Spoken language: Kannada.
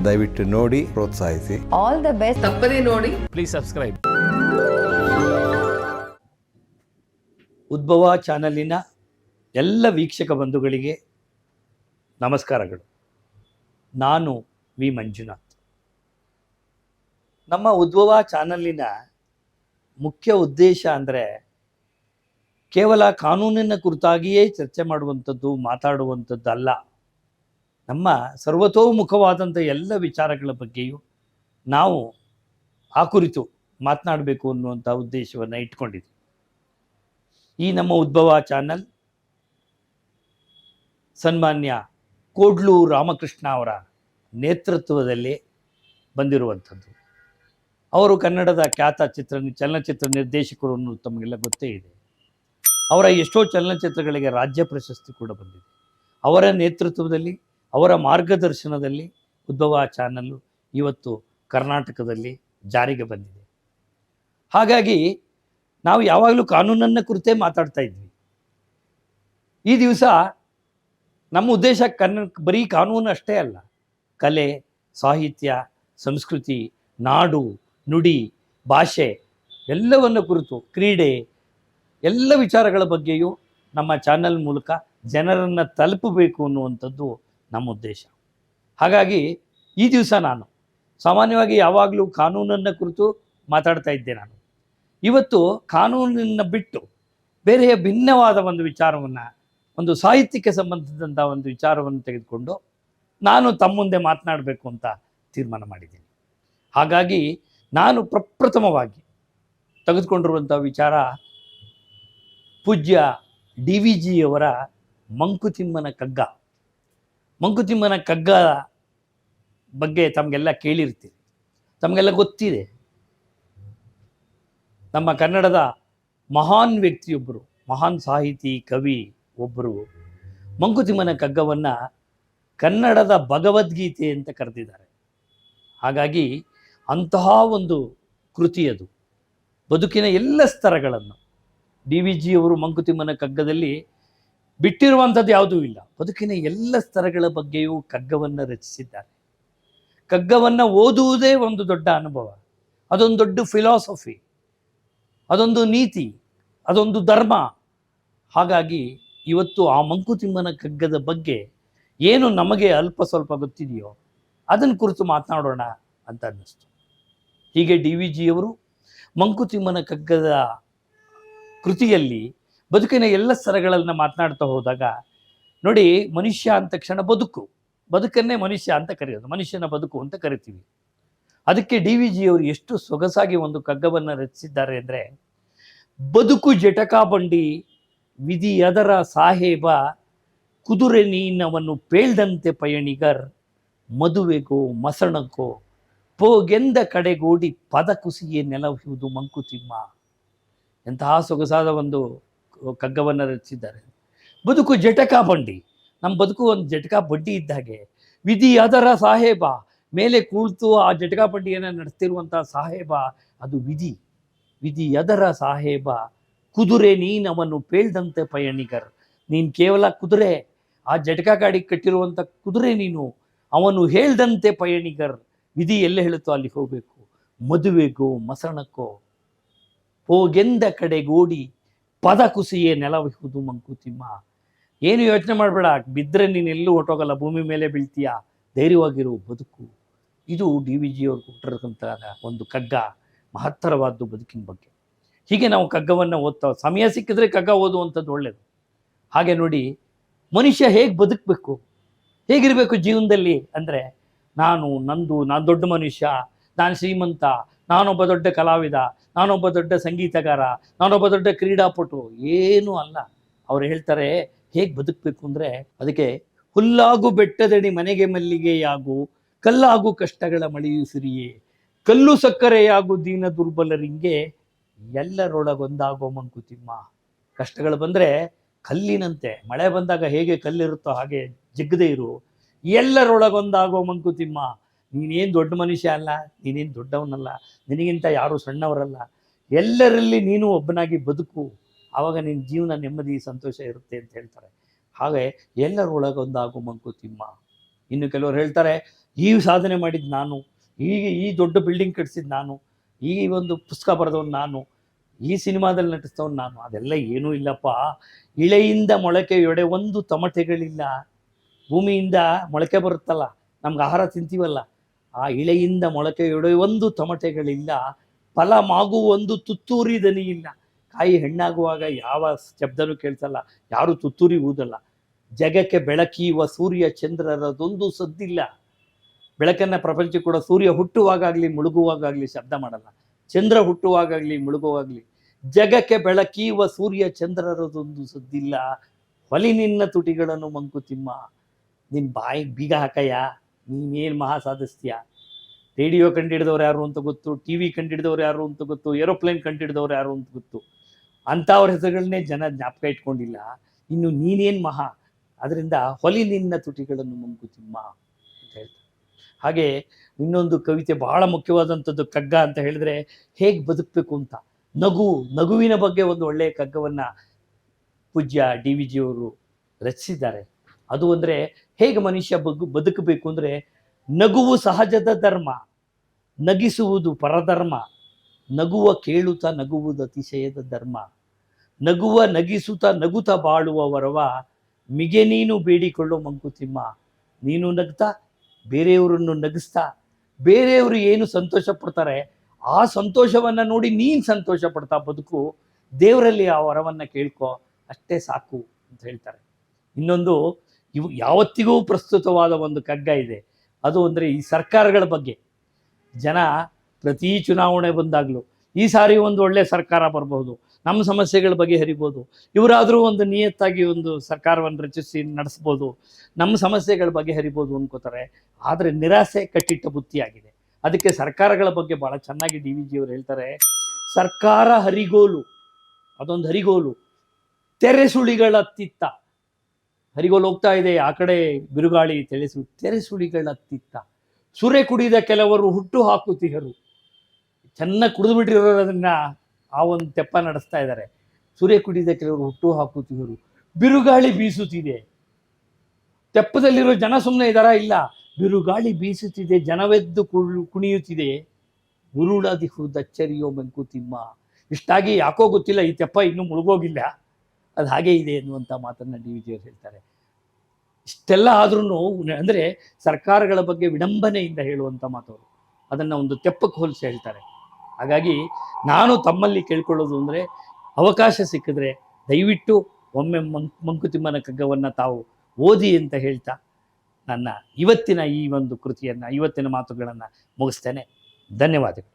ದಯವಿಟ್ಟು ನೋಡಿ ಪ್ರೋತ್ಸಾಹಿಸಿ. All the best. ತಪ್ಪದೇ ನೋಡಿ. Please subscribe. ಉದ್ಭವ ಚಾನಲಿನ ಎಲ್ಲ ವೀಕ್ಷಕ ಬಂಧುಗಳಿಗೆ ನಮಸ್ಕಾರಗಳು. ನಾನು ವಿ ಮಂಜುನಾಥ್. ನಮ್ಮ ಉದ್ಭವ ಚಾನಲಿನ ಮುಖ್ಯ ಉದ್ದೇಶ ಅಂದರೆ ಕೇವಲ ಕಾನೂನಿನ ಕುರಿತಾಗಿಯೇ ಚರ್ಚೆ ಮಾಡುವಂಥದ್ದು, ಮಾತಾಡುವಂಥದ್ದಲ್ಲ. ನಮ್ಮ ಸರ್ವತೋಮುಖವಾದಂಥ ಎಲ್ಲ ವಿಚಾರಗಳ ಬಗ್ಗೆಯೂ ನಾವು ಆ ಕುರಿತು ಮಾತನಾಡಬೇಕು ಅನ್ನುವಂಥ ಉದ್ದೇಶವನ್ನು ಇಟ್ಕೊಂಡಿದ್ದೀವಿ. ಈ ನಮ್ಮ ಉದ್ಭವ ಚಾನಲ್ ಸನ್ಮಾನ್ಯ ಕೋಡ್ಲು ರಾಮಕೃಷ್ಣ ಅವರ ನೇತೃತ್ವದಲ್ಲಿ ಬಂದಿರುವಂಥದ್ದು. ಅವರು ಕನ್ನಡದ ಖ್ಯಾತ ಚಲನಚಿತ್ರ ನಿರ್ದೇಶಕರು ಅನ್ನೋದು ತಮಗೆಲ್ಲ ಗೊತ್ತೇ ಇದೆ. ಅವರ ಎಷ್ಟೋ ಚಲನಚಿತ್ರಗಳಿಗೆ ರಾಜ್ಯ ಪ್ರಶಸ್ತಿ ಕೂಡ ಬಂದಿದೆ. ಅವರ ನೇತೃತ್ವದಲ್ಲಿ, ಅವರ ಮಾರ್ಗದರ್ಶನದಲ್ಲಿ ಉದ್ಭವ ಚಾನಲ್ಲು ಇವತ್ತು ಕರ್ನಾಟಕದಲ್ಲಿ ಜಾರಿಗೆ ಬಂದಿದೆ. ಹಾಗಾಗಿ ನಾವು ಯಾವಾಗಲೂ ಕಾನೂನನ್ನು ಕುರಿತೇ ಮಾತಾಡ್ತಾ ಇದ್ವಿ. ಈ ದಿವಸ ನಮ್ಮ ಉದ್ದೇಶ ಬರೀ ಕಾನೂನು ಅಷ್ಟೇ ಅಲ್ಲ, ಕಲೆ, ಸಾಹಿತ್ಯ, ಸಂಸ್ಕೃತಿ, ನಾಡು, ನುಡಿ, ಭಾಷೆ ಎಲ್ಲವನ್ನು ಕುರಿತು, ಕ್ರೀಡೆ, ಎಲ್ಲ ವಿಚಾರಗಳ ಬಗ್ಗೆಯೂ ನಮ್ಮ ಚಾನಲ್ ಮೂಲಕ ಜನರನ್ನು ತಲುಪಬೇಕು ಅನ್ನುವಂಥದ್ದು ನಮ್ಮ ಉದ್ದೇಶ. ಹಾಗಾಗಿ ಈ ದಿವಸ ನಾನು ಸಾಮಾನ್ಯವಾಗಿ ಯಾವಾಗಲೂ ಕಾನೂನನ್ನು ಕುರಿತು ಮಾತಾಡ್ತಾ ಇದ್ದೆ. ನಾನು ಇವತ್ತು ಕಾನೂನನ್ನು ಬಿಟ್ಟು ಬೇರೆಯ ಭಿನ್ನವಾದ ಒಂದು ವಿಚಾರವನ್ನು, ಒಂದು ಸಾಹಿತ್ಯಕ್ಕೆ ಸಂಬಂಧಿಸಿದಂಥ ಒಂದು ವಿಚಾರವನ್ನು ತೆಗೆದುಕೊಂಡು ನಾನು ತಮ್ಮ ಮುಂದೆ ಮಾತನಾಡಬೇಕು ಅಂತ ತೀರ್ಮಾನ ಮಾಡಿದ್ದೀನಿ. ಹಾಗಾಗಿ ನಾನು ಪ್ರಪ್ರಥಮವಾಗಿ ತೆಗೆದುಕೊಂಡಿರುವಂಥ ವಿಚಾರ ಪೂಜ್ಯ DVG ಅವರ ಮಂಕುತಿಮ್ಮನ ಕಗ್ಗ. ಮಂಕುತಿಮ್ಮನ ಕಗ್ಗ ಬಗ್ಗೆ ತಮಗೆಲ್ಲ ಕೇಳಿರ್ತೀರಿ, ತಮಗೆಲ್ಲ ಗೊತ್ತಿದೆ. ನಮ್ಮ ಕನ್ನಡದ ಮಹಾನ್ ವ್ಯಕ್ತಿಯೊಬ್ಬರು, ಮಹಾನ್ ಸಾಹಿತಿ, ಕವಿ ಒಬ್ಬರು ಮಂಕುತಿಮ್ಮನ ಕಗ್ಗವನ್ನು ಕನ್ನಡದ ಭಗವದ್ಗೀತೆ ಅಂತ ಕರೆದಿದ್ದಾರೆ. ಹಾಗಾಗಿ ಅಂತಹ ಒಂದು ಕೃತಿ ಅದು. ಬದುಕಿನ ಎಲ್ಲ ಸ್ತರಗಳನ್ನು DVG ಅವರು ಮಂಕುತಿಮ್ಮನ ಕಗ್ಗದಲ್ಲಿ ಬಿಟ್ಟಿರುವಂಥದ್ದು ಯಾವುದೂ ಇಲ್ಲ. ಬದುಕಿನ ಎಲ್ಲ ಸ್ತರಗಳ ಬಗ್ಗೆಯೂ ಕಗ್ಗವನ್ನು ರಚಿಸಿದ್ದಾರೆ. ಕಗ್ಗವನ್ನು ಓದುವುದೇ ಒಂದು ದೊಡ್ಡ ಅನುಭವ, ಅದೊಂದು ದೊಡ್ಡ ಫಿಲಾಸಫಿ, ಅದೊಂದು ನೀತಿ, ಅದೊಂದು ಧರ್ಮ. ಹಾಗಾಗಿ ಇವತ್ತು ಆ ಮಂಕುತಿಮ್ಮನ ಕಗ್ಗದ ಬಗ್ಗೆ ಏನು ನಮಗೆ ಅಲ್ಪ ಸ್ವಲ್ಪ ಗೊತ್ತಿದೆಯೋ ಅದನ್ನು ಕುರಿತು ಮಾತನಾಡೋಣ ಅಂತ ಅನ್ನಿಸ್ತು. ಹೀಗೆ DVG ಅವರು ಮಂಕುತಿಮ್ಮನ ಕಗ್ಗದ ಕೃತಿಯಲ್ಲಿ ಬದುಕಿನ ಎಲ್ಲ ಸ್ತರಗಳನ್ನು ಮಾತನಾಡ್ತಾ ಹೋದಾಗ ನೋಡಿ, ಮನುಷ್ಯ ಅಂದ ತಕ್ಷಣ ಬದುಕನ್ನೇ ಮನುಷ್ಯ ಅಂತ ಕರೆಯೋದು, ಮನುಷ್ಯನ ಬದುಕು ಅಂತ ಕರಿತೀವಿ. ಅದಕ್ಕೆ DVG ಅವರು ಎಷ್ಟು ಸೊಗಸಾಗಿ ಒಂದು ಕಗ್ಗವನ್ನು ರಚಿಸಿದ್ದಾರೆ ಅಂದರೆ, ಬದುಕು ಜಟಕ ಬಂಡಿ ವಿಧಿಯದರ ಸಾಹೇಬ, ಕುದುರೆ ನೀನವನ್ನು ಪೇಳ್ದಂತೆ ಪಯಣಿಗರ್, ಮದುವೆಗೋ ಮಸಣಕ್ಕೋ ಪೋಗೆಂದ ಕಡೆಗೂಡಿ ಪದ ಕುಸಿಯೇ ನೆಲಹುವುದು ಮಂಕುತಿಮ್ಮ. ಎಂತಹ ಸೊಗಸಾದ ಒಂದು ಕಗ್ಗವನ್ನು ರಚಿಸಿದ್ದಾರೆ. ಬದುಕು ಜಟಕ ಬಂಡಿ, ನಮ್ಮ ಬದುಕು ಒಂದು ಜಟಕ ಬಂಡಿ ಇದ್ದ ಹಾಗೆ. ವಿಧಿ ಅದರ ಸಾಹೇಬ, ಮೇಲೆ ಕುಳಿತು ಆ ಜಟಕ ಬಂಡಿಯನ್ನು ನಡೆಸ್ತಿರುವಂಥ ಸಾಹೇಬ ಅದು ವಿಧಿ. ವಿಧಿ ಅದರ ಸಾಹೇಬ, ಕುದುರೆ ನೀನವನ್ನು ಪೇಳ್ದಂತೆ ಪಯಣಿಗರ್. ನೀನು ಕೇವಲ ಕುದುರೆ, ಆ ಜಟಕ ಗಾಡಿ ಕಟ್ಟಿರುವಂಥ ಕುದುರೆ ನೀನು, ಅವನು ಹೇಳ್ದಂತೆ ಪಯಣಿಗರ್. ವಿಧಿ ಎಲ್ಲ ಹೇಳುತ್ತೋ ಅಲ್ಲಿ ಹೋಗಬೇಕು. ಮದುವೆಗೋ ಮಸಣಕ್ಕೋ ಹೋಗೆಂದ ಕಡೆಗೂಡಿ ಪದ ಕುಸಿಯೇ ನೆಲವಿಹುದು ಮಂಕುತಿಮ್ಮ. ಏನು ಯೋಚನೆ ಮಾಡಬೇಡ, ಬಿದ್ದರೆ ನೀನು ಎಲ್ಲೂ ಹೊಟ್ಟೋಗಲ್ಲ, ಭೂಮಿ ಮೇಲೆ ಬೀಳ್ತೀಯ, ಧೈರ್ಯವಾಗಿರು, ಬದುಕು. ಇದು DVG ಅವರು ಕೊಟ್ಟಿರತಕ್ಕಂಥ ಒಂದು ಕಗ್ಗ, ಮಹತ್ತರವಾದ್ದು ಬದುಕಿನ ಬಗ್ಗೆ. ಹೀಗೆ ನಾವು ಕಗ್ಗವನ್ನು ಓದ್ತಾ, ಸಮಯ ಸಿಕ್ಕಿದ್ರೆ ಕಗ್ಗ ಓದುವಂಥದ್ದು ಒಳ್ಳೆಯದು. ಹಾಗೆ ನೋಡಿ, ಮನುಷ್ಯ ಹೇಗೆ ಬದುಕಬೇಕು, ಹೇಗಿರಬೇಕು ಜೀವನದಲ್ಲಿ ಅಂದರೆ, ನಾನು ದೊಡ್ಡ ಮನುಷ್ಯ, ನಾನು ಶ್ರೀಮಂತ, ನಾನೊಬ್ಬ ದೊಡ್ಡ ಕಲಾವಿದ, ನಾನೊಬ್ಬ ದೊಡ್ಡ ಸಂಗೀತಗಾರ, ನಾನೊಬ್ಬ ದೊಡ್ಡ ಕ್ರೀಡಾಪಟು, ಏನೂ ಅಲ್ಲ. ಅವ್ರು ಹೇಳ್ತಾರೆ ಹೇಗೆ ಬದುಕಬೇಕು ಅಂದರೆ, ಅದಕ್ಕೆ ಹುಲ್ಲಾಗು ಬೆಟ್ಟದಡಿ ಮನೆಗೆ ಮಲ್ಲಿಗೆಯಾಗು, ಕಲ್ಲಾಗು ಕಷ್ಟಗಳ ಮಳೆಯು ಸಿರಿಯೇ, ಕಲ್ಲು ಸಕ್ಕರೆಯಾಗು ದೀನ ದುರ್ಬಲರಿಂಗೆ, ಎಲ್ಲರೊಳಗೊಂದಾಗೋ ಮಂಕುತಿಮ್ಮ. ಕಷ್ಟಗಳು ಬಂದರೆ ಕಲ್ಲಿನಂತೆ, ಮಳೆ ಬಂದಾಗ ಹೇಗೆ ಕಲ್ಲಿರುತ್ತೋ ಹಾಗೆ ಜಗ್ಗದೇ ಇರು, ಎಲ್ಲರೊಳಗೊಂದಾಗೋ ಮಂಕುತಿಮ್ಮ. ನೀನೇನು ದೊಡ್ಡ ಮನುಷ್ಯ ಅಲ್ಲ, ನೀನೇನು ದೊಡ್ಡವನಲ್ಲ, ನಿನಗಿಂತ ಯಾರೂ ಸಣ್ಣವರಲ್ಲ, ಎಲ್ಲರಲ್ಲಿ ನೀನು ಒಬ್ಬನಾಗಿ ಬದುಕು, ಆವಾಗ ನಿನ್ನ ಜೀವನ ನೆಮ್ಮದಿ ಸಂತೋಷ ಇರುತ್ತೆ ಅಂತ ಹೇಳ್ತಾರೆ. ಹಾಗೆ ಎಲ್ಲರೊಳಗೊಂದಾಗೋ ಮಂಕುತಿಮ್ಮ. ಇನ್ನು ಕೆಲವರು ಹೇಳ್ತಾರೆ ಈ ಸಾಧನೆ ಮಾಡಿದ್ದು ನಾನು, ಈ ದೊಡ್ಡ ಬಿಲ್ಡಿಂಗ್ ಕಟ್ಸಿದ್ದು ನಾನು, ಈ ಒಂದು ಪುಸ್ತಕ ಬರೆದವನು ನಾನು, ಈ ಸಿನಿಮಾದಲ್ಲಿ ನಟಿಸ್ತವನು ನಾನು. ಅದೆಲ್ಲ ಏನೂ ಇಲ್ಲಪ್ಪ. ಇಳೆಯಿಂದ ಮೊಳಕೆಯೊಡೆ ಒಂದು ತಮಟೆಗಳಿಲ್ಲ. ಭೂಮಿಯಿಂದ ಮೊಳಕೆ ಬರುತ್ತಲ್ಲ, ನಮ್ಗೆ ಆಹಾರ ತಿಂತೀವಲ್ಲ, ಆ ಇಳೆಯಿಂದ ಮೊಳಕೆಯೊಡೆ ಒಂದು ತಮಟೆಗಳಿಲ್ಲ. ಫಲ ಮಾಗು ಒಂದು ತುತ್ತೂರಿ ದನಿ ಇಲ್ಲ. ಕಾಯಿ ಹೆಣ್ಣಾಗುವಾಗ ಯಾವ ಶಬ್ದನೂ ಕೇಳ್ಸಲ್ಲ, ಯಾರು ತುತ್ತೂರಿ ಊದಲ್ಲ. ಜಗಕ್ಕೆ ಬೆಳಕಿಯುವ ಸೂರ್ಯ ಚಂದ್ರರದೊಂದು ಸದ್ದಿಲ್ಲ. ಬೆಳಕನ್ನು ಪ್ರಪಂಚಕ್ಕೆ ಕೂಡ ಸೂರ್ಯ ಹುಟ್ಟುವಾಗಲಿ ಮುಳುಗುವಾಗಲಿ ಶಬ್ದ ಮಾಡಲ್ಲ, ಚಂದ್ರ ಹುಟ್ಟುವಾಗಲಿ ಮುಳುಗುವಾಗಲಿ. ಜಗಕ್ಕೆ ಬೆಳಕಿಯುವ ಸೂರ್ಯ ಚಂದ್ರರದೊಂದು ಸದ್ದಿಲ್ಲ. ಹೊಲಿ ನಿನ್ನ ತುಟಿಗಳನ್ನು ಮಂಕುತಿಮ್ಮ. ನಿನ್ನ ಬಾಯಿಗೆ ಬೀಗ ಹಾಕಯ್ಯ, ನೀನೇನು ಮಹಾ ಸಾಧಿಸ್ತೀಯ. ರೇಡಿಯೋ ಕಂಡಿಡಿದವ್ರು ಯಾರು ಅಂತ ಗೊತ್ತು, ಟಿ ವಿ ಕಂಡಿಡಿದವ್ರು ಯಾರು ಅಂತ ಗೊತ್ತು, ಏರೋಪ್ಲೇನ್ ಕಂಡಿಡಿದವ್ರು ಯಾರು ಅಂತ ಗೊತ್ತು. ಅಂಥವ್ರ ಹೆಸರುಗಳನ್ನೇ ಜನ ಜ್ಞಾಪಕ ಇಟ್ಕೊಂಡಿಲ್ಲ, ಇನ್ನು ನೀನೇನು ಮಹಾ. ಅದರಿಂದ ಹೊಲಿ ನಿನ್ನ ತುಟಿಗಳನ್ನು ಮಂಕುತಿಮ್ಮ ಅಂತ ಹೇಳ್ತಾರೆ. ಹಾಗೆ ಇನ್ನೊಂದು ಕವಿತೆ ಬಹಳ ಮುಖ್ಯವಾದಂಥದ್ದು, ಕಗ್ಗ ಅಂತ ಹೇಳಿದ್ರೆ ಹೇಗೆ ಬದುಕಬೇಕು ಅಂತ. ನಗುವಿನ ಬಗ್ಗೆ ಒಂದು ಒಳ್ಳೆಯ ಕಗ್ಗವನ್ನು ಪೂಜ್ಯ ಡಿ ವಿ ಜಿಯವರು ರಚಿಸಿದ್ದಾರೆ. ಅದು ಅಂದರೆ ಹೇಗೆ ಮನುಷ್ಯ ಬದುಕಬೇಕು ಅಂದರೆ, ನಗುವು ಸಹಜದ ಧರ್ಮ, ನಗಿಸುವುದು ಪರಧರ್ಮ. ನಗುವ ಕೇಳುತ್ತಾ ನಗುವುದು ಅತಿಶಯದ ಧರ್ಮ. ನಗಿಸುತ್ತಾ ನಗುತ್ತಾ ಬಾಳುವ ವರವ, ಮಿಗೆ ನೀನು ಬೇಡಿಕೊಳ್ಳೋ ಮಂಕುತಿಮ್ಮ. ನೀನು ನಗ್ತಾ ಬೇರೆಯವರನ್ನು ನಗಿಸ್ತಾ, ಬೇರೆಯವರು ಏನು ಸಂತೋಷ ಪಡ್ತಾರೆ ಆ ಸಂತೋಷವನ್ನು ನೋಡಿ ನೀನು ಸಂತೋಷ ಪಡ್ತಾ ಬದುಕು. ದೇವರಲ್ಲಿ ಆ ವರವನ್ನು ಕೇಳ್ಕೊ, ಅಷ್ಟೇ ಸಾಕು ಅಂತ ಹೇಳ್ತಾರೆ. ಇನ್ನೊಂದು ಯಾವತ್ತಿಗೂ ಪ್ರಸ್ತುತವಾದ ಒಂದು ಕಗ್ಗ ಇದೆ. ಅದು ಅಂದರೆ ಈ ಸರ್ಕಾರಗಳ ಬಗ್ಗೆ. ಜನ ಪ್ರತಿ ಚುನಾವಣೆ ಬಂದಾಗಲೂ ಈ ಸಾರಿ ಒಂದು ಒಳ್ಳೆ ಸರ್ಕಾರ ಬರ್ಬೋದು, ನಮ್ಮ ಸಮಸ್ಯೆಗಳ ಬಗ್ಗೆ ಹರಿಬೋದು, ಇವರಾದರೂ ಒಂದು ನಿಯತ್ತಾಗಿ ಒಂದು ಸರ್ಕಾರವನ್ನು ರಚಿಸಿ ನಡೆಸ್ಬೋದು, ನಮ್ಮ ಸಮಸ್ಯೆಗಳ ಬಗ್ಗೆ ಹರಿಬೋದು ಅನ್ಕೋತಾರೆ. ಆದರೆ ನಿರಾಸೆ ಕಟ್ಟಿಟ್ಟ ಬುತ್ತಿಯಾಗಿದೆ. ಅದಕ್ಕೆ ಸರ್ಕಾರಗಳ ಬಗ್ಗೆ ಭಾಳ ಚೆನ್ನಾಗಿ ಡಿ ವಿ ಜಿಯವರು ಹೇಳ್ತಾರೆ. ಸರ್ಕಾರ ಹರಿಗೋಲು, ಅದೊಂದು ಹರಿಗೋಲು, ತೆರೆಸುಳಿಗಳತ್ತಿತ್ತ. ಹರಿಗೋಲು ಹೋಗ್ತಾ ಇದೆ, ಆ ಕಡೆ ಬಿರುಗಾಳಿ ತೆರೆಸುಳಿಗಳತ್ತಿತ್ತ. ಸುರೆ ಕುಡಿದ ಕೆಲವರು ಹುಟ್ಟು ಹಾಕುತ್ತಿಹರು. ಚೆನ್ನಾಗಿ ಕುಡಿದು ಬಿಟ್ಟಿರೋದನ್ನ ಆ ಒಂದು ತೆಪ್ಪ ನಡೆಸ್ತಾ ಇದ್ದಾರೆ. ಸುರೆ ಕುಡಿದ ಕೆಲವರು ಹುಟ್ಟು ಹಾಕುತ್ತಿಹರು. ಬಿರುಗಾಳಿ ಬೀಸುತ್ತಿದೆ. ತೆಪ್ಪದಲ್ಲಿರೋ ಜನ ಸುಮ್ಮನೆ ಇದ್ದಾರಾ? ಇಲ್ಲ. ಬಿರುಗಾಳಿ ಬೀಸುತ್ತಿದೆ, ಜನವೆದ್ದು ಕುಣಿಯುತ್ತಿದೆ. ಉರುಳದಿಹುದಚ್ಚರಿಯೋ ಮಂಕುತಿಮ್ಮ. ಇಷ್ಟಾಗಿ ಯಾಕೋ ಗೊತ್ತಿಲ್ಲ ಈ ತೆಪ್ಪ ಇನ್ನೂ ಮುಳುಗೋಗಿಲ್ಲ, ಅದು ಹಾಗೇ ಇದೆ ಎನ್ನುವಂಥ ಮಾತನ್ನು ಡಿ ವಿ ಜಿಯವರು ಹೇಳ್ತಾರೆ. ಇಷ್ಟೆಲ್ಲ ಆದ್ರೂ ಅಂದರೆ ಸರ್ಕಾರಗಳ ಬಗ್ಗೆ ವಿಡಂಬನೆಯಿಂದ ಹೇಳುವಂಥ ಮಾತವರು, ಅದನ್ನು ಒಂದು ತೆಪ್ಪಕ್ಕೆ ಹೋಲಿಸಿ ಹೇಳ್ತಾರೆ. ಹಾಗಾಗಿ ನಾನು ತಮ್ಮಲ್ಲಿ ಕೇಳ್ಕೊಳ್ಳೋದು ಅಂದರೆ, ಅವಕಾಶ ಸಿಕ್ಕಿದ್ರೆ ದಯವಿಟ್ಟು ಒಮ್ಮೆ ಮಂಕುತಿಮ್ಮನ ಕಗ್ಗವನ್ನು ತಾವು ಓದಿ ಅಂತ ಹೇಳ್ತಾ ನನ್ನ ಇವತ್ತಿನ ಈ ಒಂದು ಕೃತಿಯನ್ನು, ಇವತ್ತಿನ ಮಾತುಗಳನ್ನು ಮುಗಿಸ್ತೇನೆ. ಧನ್ಯವಾದಗಳು.